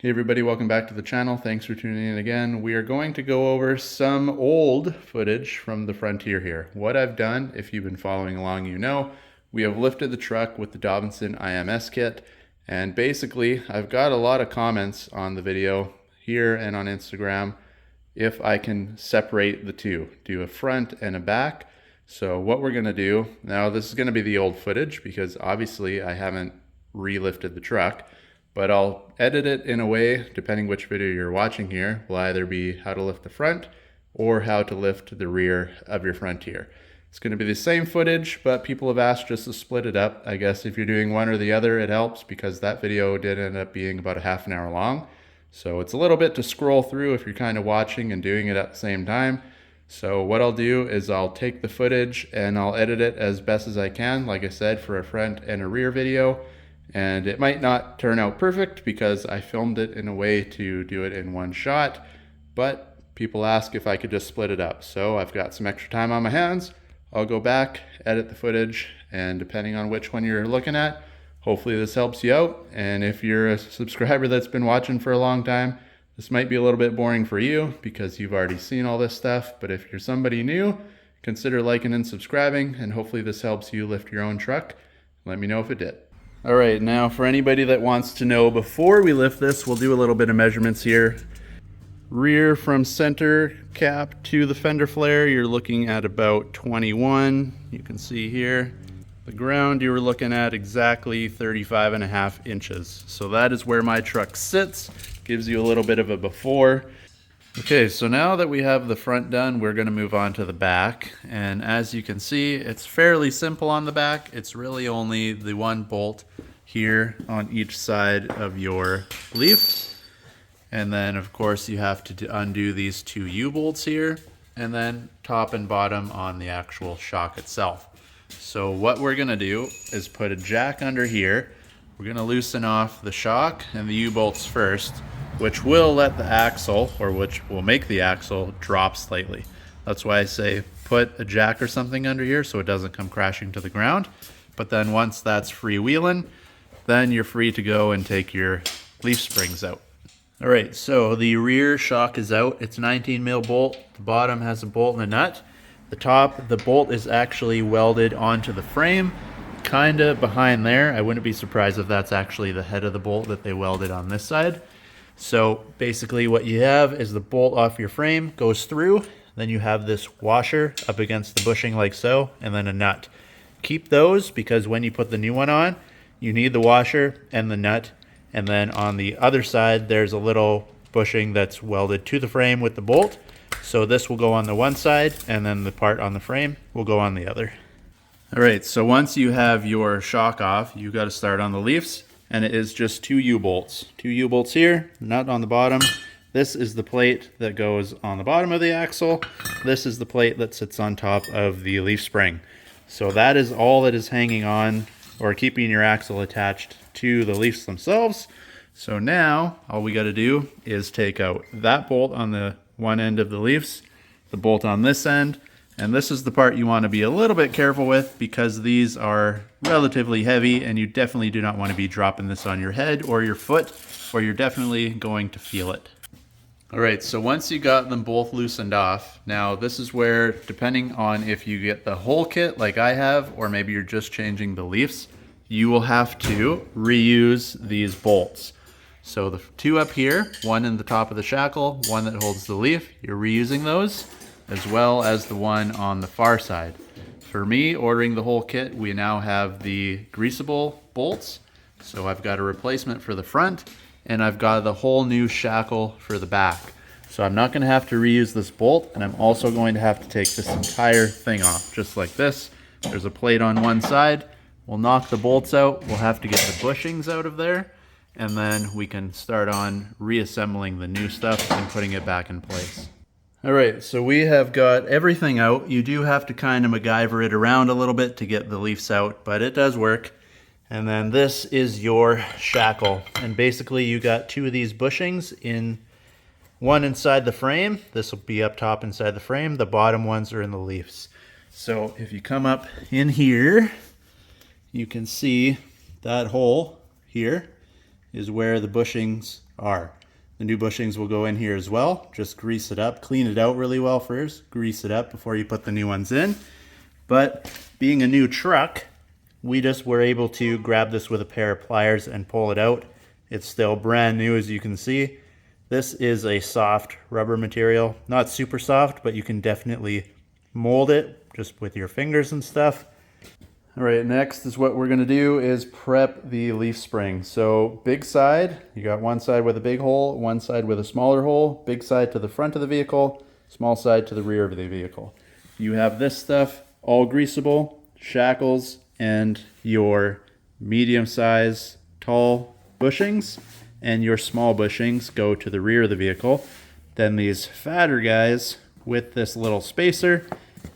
Hey everybody, welcome back to the channel. Thanks for tuning in again. We are going to go over some old footage from the Frontier here. What I've done, if you've been following along, you know, we have lifted the truck with the Dobinson IMS kit, and basically I've got a lot of comments on the video here and on Instagram if I can separate the two, do a front and a back. So what we're going to do, now this is going to be the old footage because obviously I haven't re-lifted the truck, but I'll edit it in a way, depending which video you're watching here, will either be how to lift the front or how to lift the rear of your Frontier. It's going to be the same footage, but people have asked just to split it up. I guess if you're doing one or the other, it helps because that video did end up being about a half an hour long. So it's a little bit to scroll through if you're kind of watching and doing it at the same time. So what I'll do is I'll take the footage and I'll edit it as best as I can, like I said, for a front and a rear video. And it might not turn out perfect because I filmed it in a way to do it in one shot, but people ask if I could just split it up. So I've got some extra time on my hands. I'll go back, edit the footage, and depending on which one you're looking at, hopefully this helps you out. And if you're a subscriber that's been watching for a long time, this might be a little bit boring for you because you've already seen all this stuff. But if you're somebody new, consider liking and subscribing, and hopefully this helps you lift your own truck. Let me know if it did. All right, now for anybody that wants to know, before we lift this, we'll do a little bit of measurements here. Rear from center cap to the fender flare, you're looking at about 21. You can see here. The ground, you were looking at exactly 35.5 inches. So that is where my truck sits. Gives you a little bit of a before. Okay, so now that we have the front done, we're going to move on to the back. And as you can see, it's fairly simple on the back. It's really only the one bolt here on each side of your leaf. And then, of course, you have to undo these two U-bolts here, and then top and bottom on the actual shock itself. So what we're going to do is put a jack under here. We're going to loosen off the shock and the U-bolts first, which will let the axle, or which will make the axle, drop slightly. That's why I say put a jack or something under here so it doesn't come crashing to the ground. But then once that's freewheeling, then you're free to go and take your leaf springs out. All right, so the rear shock is out. It's a 19 mil bolt. The bottom has a bolt and a nut. The top, the bolt is actually welded onto the frame, kind of behind there. I wouldn't be surprised if that's actually the head of the bolt that they welded on this side. So basically what you have is the bolt off your frame goes through, then you have this washer up against the bushing like so, and then a nut. Keep those because when you put the new one on, you need the washer and the nut, and then on the other side there's a little bushing that's welded to the frame with the bolt. So this will go on the one side, and then the part on the frame will go on the other. All right, so once you have your shock off, you got to start on the leaves. And it is just two U-bolts. Two U-bolts here, nut on the bottom. This is the plate that goes on the bottom of the axle. This is the plate that sits on top of the leaf spring. So that is all that is hanging on or keeping your axle attached to the leaves themselves. So now all we got to do is take out that bolt on the one end of the leaves, the bolt on this end, and this is the part you want to be a little bit careful with because these are relatively heavy and you definitely do not want to be dropping this on your head or your foot, or you're definitely going to feel it. All right, so once you got them both loosened off, now this is where, depending on if you get the whole kit like I have, or maybe you're just changing the leaves, you will have to reuse these bolts. So the two up here, one in the top of the shackle, one that holds the leaf, you're reusing those, as well as the one on the far side. For me, ordering the whole kit, we now have the greasable bolts. So I've got a replacement for the front, and I've got the whole new shackle for the back. So I'm not going to have to reuse this bolt, and I'm also going to have to take this entire thing off, just like this. There's a plate on one side. We'll knock the bolts out. We'll have to get the bushings out of there, and then we can start on reassembling the new stuff and putting it back in place. All right, so we have got everything out. You do have to kind of MacGyver it around a little bit to get the leaves out, but it does work. And then this is your shackle. And basically you got two of these bushings, one inside the frame. This will be up top inside the frame. The bottom ones are in the leaves. So if you come up in here, you can see that hole here. is where the bushings are. The new bushings will go in here as well. Just grease it up, clean it out really well first, grease it up before you put the new ones in. But being a new truck, we just were able to grab this with a pair of pliers and pull it out. It's still brand new, as you can see. This is a soft rubber material. Not super soft, but you can definitely mold it just with your fingers and stuff. All right, next is what we're gonna do is prep the leaf spring. So big side, you got one side with a big hole, one side with a smaller hole, big side to the front of the vehicle, small side to the rear of the vehicle. You have this stuff all greasable, shackles, and your medium size tall bushings and your small bushings go to the rear of the vehicle. Then these fatter guys with this little spacer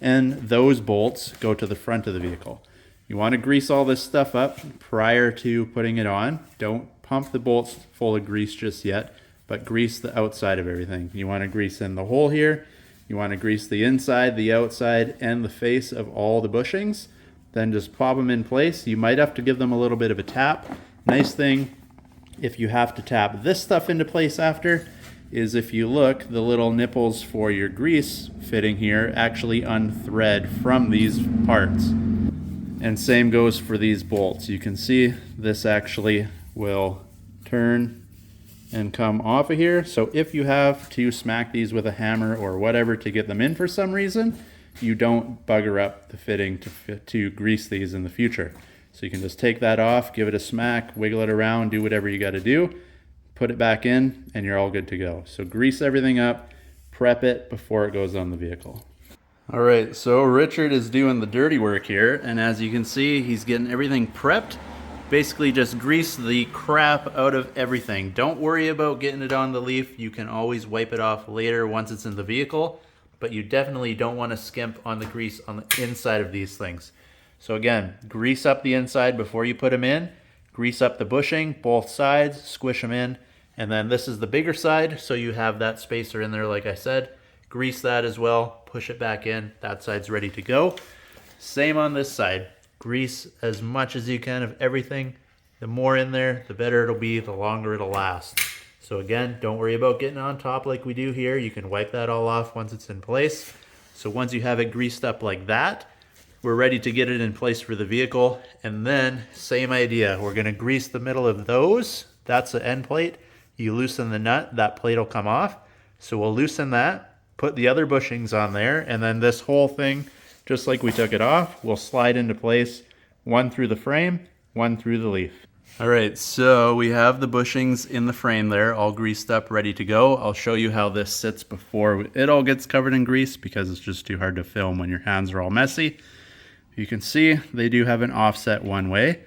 and those bolts go to the front of the vehicle. You want to grease all this stuff up prior to putting it on. Don't pump the bolts full of grease just yet, but grease the outside of everything. You want to grease in the hole here. You want to grease the inside, the outside, and the face of all the bushings. Then just pop them in place. You might have to give them a little bit of a tap. Nice thing, if you have to tap this stuff into place after, is if you look, the little nipples for your grease fitting here actually unthread from these parts. And same goes for these bolts. You can see this actually will turn and come off of here. So if you have to smack these with a hammer or whatever to get them in for some reason, you don't bugger up the fitting to grease these in the future. So you can just take that off, give it a smack, wiggle it around, do whatever you got to do, put it back in, and you're all good to go. So grease everything up, prep it before it goes on the vehicle. All right, so Richard is doing the dirty work here, and as you can see, he's getting everything prepped. Basically just grease the crap out of everything. Don't worry about getting it on the leaf. You can always wipe it off later once it's in the vehicle, but you definitely don't want to skimp on the grease on the inside of these things. So again, grease up the inside before you put them in, grease up the bushing, both sides, squish them in, and then this is the bigger side, so you have that spacer in there like I said. Grease that as well, push it back in, that side's ready to go. Same on this side. Grease as much as you can of everything. The more in there, the better it'll be, the longer it'll last. So again, don't worry about getting on top like we do here. You can wipe that all off once it's in place. So once you have it greased up like that, we're ready to get it in place for the vehicle. And then, same idea. We're gonna grease the middle of those. That's the end plate. You loosen the nut, that plate will come off. So we'll loosen that, put the other bushings on there, and then this whole thing, just like we took it off, will slide into place, one through the frame, one through the leaf. All right, so we have the bushings in the frame there, all greased up, ready to go. I'll show you how this sits before it all gets covered in grease because it's just too hard to film when your hands are all messy. You can see they do have an offset one way.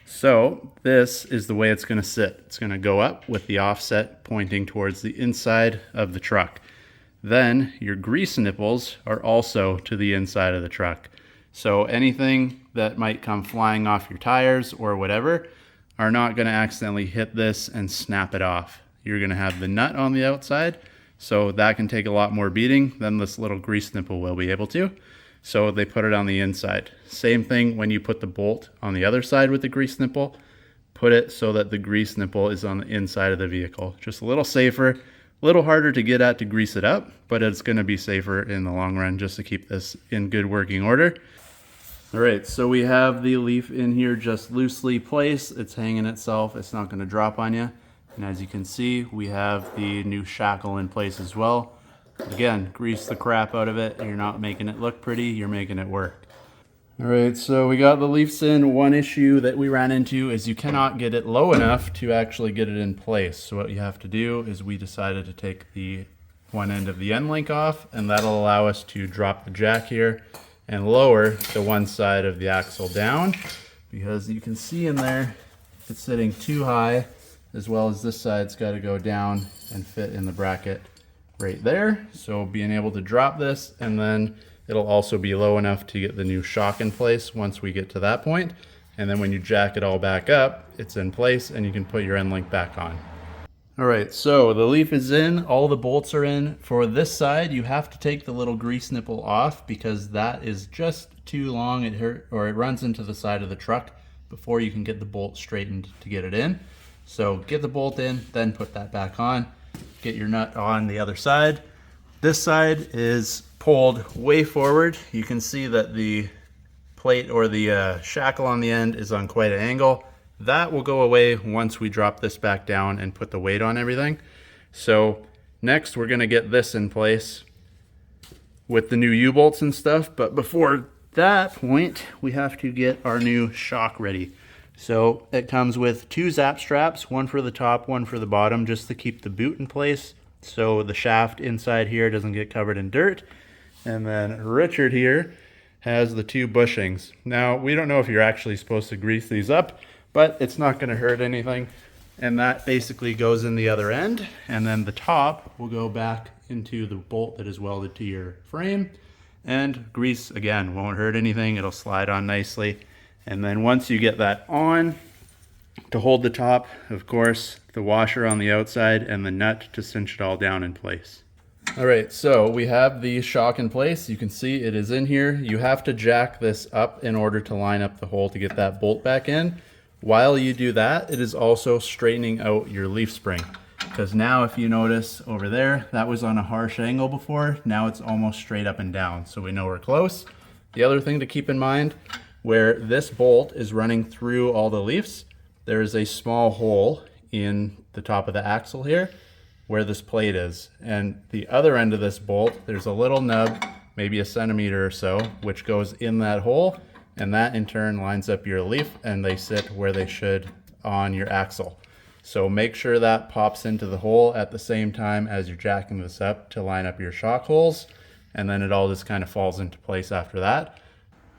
So this is the way it's gonna sit. It's gonna go up with the offset pointing towards the inside of the truck. Then your grease nipples are also to the inside of the truck. So anything that might come flying off your tires or whatever are not going to accidentally hit this and snap it off. You're going to have the nut on the outside, so that can take a lot more beating than this little grease nipple will be able to. So they put it on the inside. Same thing when you put the bolt on the other side with the grease nipple. Put it so that the grease nipple is on the inside of the vehicle. Just a little safer. A little harder to get at to grease it up, but it's going to be safer in the long run just to keep this in good working order. All right, so we have the leaf in here just loosely placed. It's hanging itself. It's not going to drop on you. And as you can see, we have the new shackle in place as well. Again, grease the crap out of it. You're not making it look pretty, you're making it work. All right, so we got the leaves in. One issue that we ran into is you cannot get it low enough to actually get it in place. So what you have to do is we decided to take the one end of the end link off, and that'll allow us to drop the jack here and lower the one side of the axle down, because you can see in there it's sitting too high, as well as this side's got to go down and fit in the bracket right there. So being able to drop this, and then it'll also be low enough to get the new shock in place once we get to that point. And then when you jack it all back up, it's in place and you can put your end link back on. All right, so the leaf is in, all the bolts are in. For this side, you have to take the little grease nipple off because that is just too long. It runs into the side of the truck before you can get the bolt straightened to get it in. So get the bolt in, then put that back on. Get your nut on the other side. This side is pulled way forward. You can see that the plate or the shackle on the end is on quite an angle. That will go away once we drop this back down and put the weight on everything. So next we're gonna get this in place with the new U-bolts and stuff, but before that point, we have to get our new shock ready. So it comes with 2 zap straps, one for the top, one for the bottom, just to keep the boot in place so the shaft inside here doesn't get covered in dirt. And then Richard here has the 2 bushings. Now, we don't know if you're actually supposed to grease these up, but it's not gonna hurt anything. And that basically goes in the other end. And then the top will go back into the bolt that is welded to your frame. And grease, again, won't hurt anything. It'll slide on nicely. And then once you get that on, to hold the top, of course, the washer on the outside and the nut to cinch it all down in place. All right, so we have the shock in place. You can see it is in here. You have to jack this up in order to line up the hole to get that bolt back in. While you do that, it is also straightening out your leaf spring. Because now if you notice over there, that was on a harsh angle before. Now it's almost straight up and down, so we know we're close. The other thing to keep in mind, where this bolt is running through all the leaves, there is a small hole in the top of the axle here where this plate is. And the other end of this bolt, there's a little nub, maybe a centimeter or so, which goes in that hole. And that in turn lines up your leaf and they sit where they should on your axle. So make sure that pops into the hole at the same time as you're jacking this up to line up your shock holes. And then it all just kind of falls into place after that.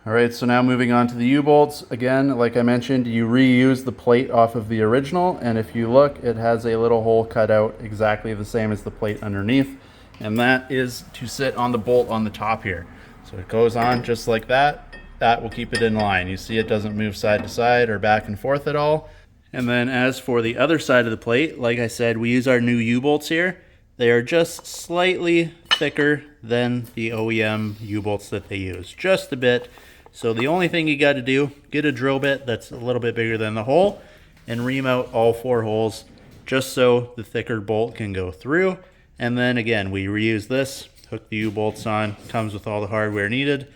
All right, so now moving on to the U-bolts. Again, like I mentioned, you reuse the plate off of the original. And if you look, it has a little hole cut out exactly the same as the plate underneath. And that is to sit on the bolt on the top here. So it goes on just like that. That will keep it in line. You see it doesn't move side to side or back and forth at all. And then as for the other side of the plate, like I said, we use our new U-bolts here. They are just slightly thicker than the OEM U-bolts that they use, just a bit. So the only thing you got to do, get a drill bit that's a little bit bigger than the hole and ream out all 4 holes just so the thicker bolt can go through. And then again, we reuse this, hook the U-bolts on, comes with all the hardware needed.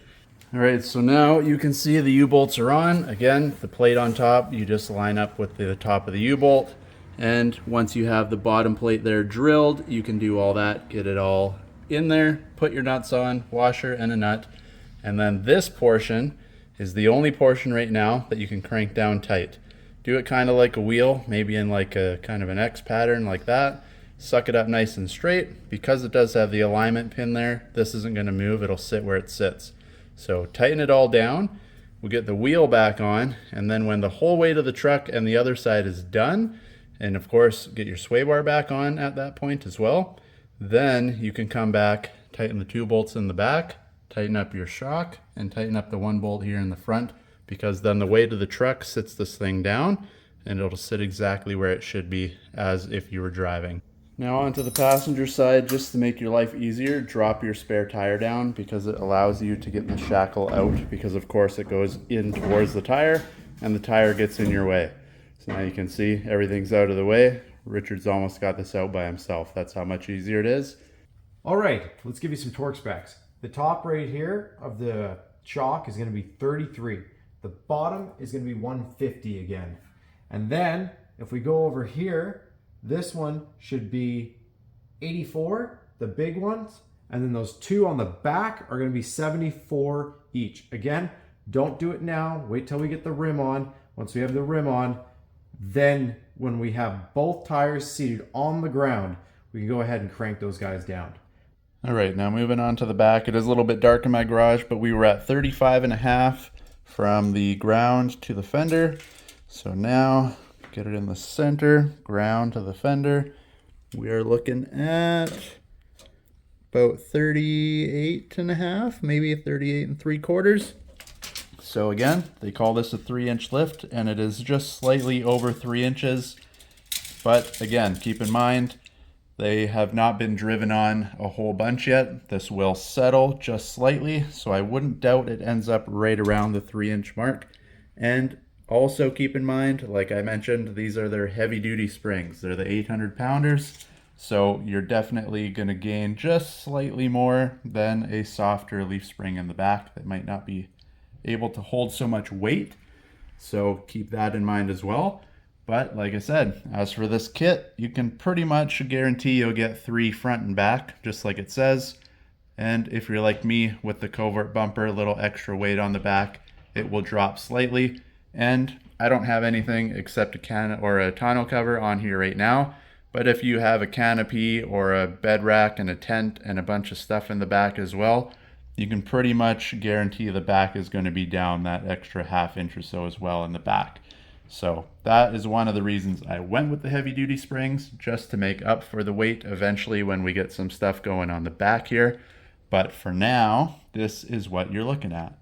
All right, so now you can see the U-bolts are on. Again, the plate on top, you just line up with the top of the U-bolt. And once you have the bottom plate there drilled, you can do all that, get it all in there, put your nuts on, washer and a nut. And then this portion is the only portion right now that you can crank down tight. Do it kind of like a wheel, maybe in like a kind of an X pattern like that. Suck it up nice and straight. Because it does have the alignment pin there, this isn't gonna move, it'll sit where it sits. So tighten it all down, we'll get the wheel back on, and then when the whole weight of the truck and the other side is done, and of course get your sway bar back on at that point as well, then you can come back, tighten the 2 bolts in the back, tighten up your shock, and tighten up the 1 bolt here in the front, because then the weight of the truck sits this thing down, and it'll sit exactly where it should be as if you were driving. Now onto the passenger side, just to make your life easier, drop your spare tire down because it allows you to get the shackle out, because of course it goes in towards the tire and the tire gets in your way. So now you can see everything's out of the way. Richard's almost got this out by himself. That's how much easier it is. All right, let's give you some torque specs. The top right here of the shock is going to be 33. The bottom is going to be 150 again. And then if we go over here, this one should be 84, the big ones, and then those 2 on the back are going to be 74 each. Again, don't do it now. Wait till we get the rim on. Once we have the rim on, then when we have both tires seated on the ground, we can go ahead and crank those guys down. All right, now moving on to the back. It is a little bit dark in my garage, but we were at 35.5 from the ground to the fender. So now get it in the center, ground to the fender. We are looking at about 38.5, maybe 38 3/4. So again, they call this a 3-inch lift, and it is just slightly over 3 inches. But again, keep in mind, they have not been driven on a whole bunch yet. This will settle just slightly, so I wouldn't doubt it ends up right around the 3-inch mark. And Also keep in mind, like I mentioned, these are their heavy duty springs. They're the 800 pounders. So you're definitely going to gain just slightly more than a softer leaf spring in the back that might not be able to hold so much weight. So keep that in mind as well. But like I said, as for this kit, you can pretty much guarantee you'll get 3 front and back, just like it says. And if you're like me with the covert bumper, a little extra weight on the back, it will drop slightly. And I don't have anything except a can or a tonneau cover on here right now. But if you have a canopy or a bed rack and a tent and a bunch of stuff in the back as well, you can pretty much guarantee the back is going to be down that extra ½ inch or so as well in the back. So that is one of the reasons I went with the heavy duty springs, just to make up for the weight eventually when we get some stuff going on the back here. But for now, this is what you're looking at.